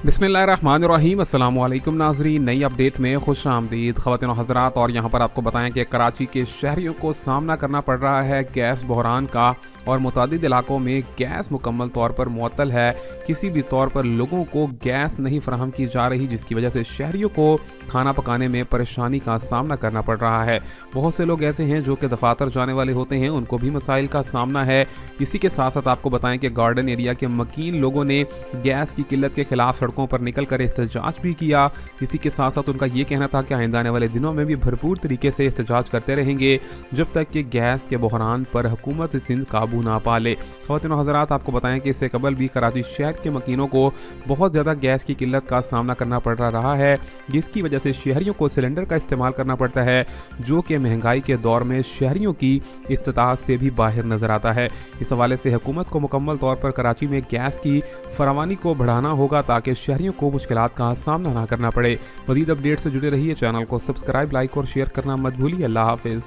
बिस्मिल्लाहिर्रहमानिर्रहीम अस्सलाम वालेकुम नाज़रीन, नई अपडेट में खुश आमदीद ख़वातीन और हज़रात। और यहाँ पर आपको बताएं कि कराची के शहरियों को सामना करना पड़ रहा है गैस बहरान का, और मुतादिद इलाकों में गैस मुकम्मल तौर पर मुअत्तल है। किसी भी तौर पर लोगों को गैस नहीं फराहम की जा रही, जिसकी वजह से शहरियों को खाना पकाने में परेशानी का सामना करना पड़ रहा है। बहुत से लोग ऐसे हैं जो कि दफातर जाने वाले होते हैं, उनको भी मसाइल का सामना है। इसी के साथ साथ आपको बताएं कि गार्डन एरिया के मकीन लोगों ने गैस की किल्लत के खिलाफ सड़कों पर निकल कर एहतजाज भी किया। इसी के साथ साथ उनका ये कहना था कि आइंदा आने वाले दिनों में भी भरपूर तरीके से एहतजाज करते रहेंगे जब तक कि गैस के बहरान पर हुकूमत सिंध काबू ना पा ले। ख़वातीन और हज़रात, आपको बताएं कि इससे कबल भी कराची शहर के मकीनों को बहुत ज़्यादा गैस की किल्लत का सामना करना पड़ रहा है, जिसकी वजह से शहरियों को सिलेंडर का इस्तेमाल करना पड़ता है, जो कि महंगाई के दौर में शहरियों की इस्तिताअत से भी बाहर नज़र आता है। इस हवाले से हुकूमत को मुकम्मल तौर पर कराची में गैस की फरावानी को बढ़ाना होगा ताकि शहरियों को मुश्किलात का सामना ना करना पड़े। मज़ीद अपडेट से जुड़े रहिए, चैनल को सब्सक्राइब, लाइक और शेयर करना मत भूलिए। अल्लाह हाफिज़।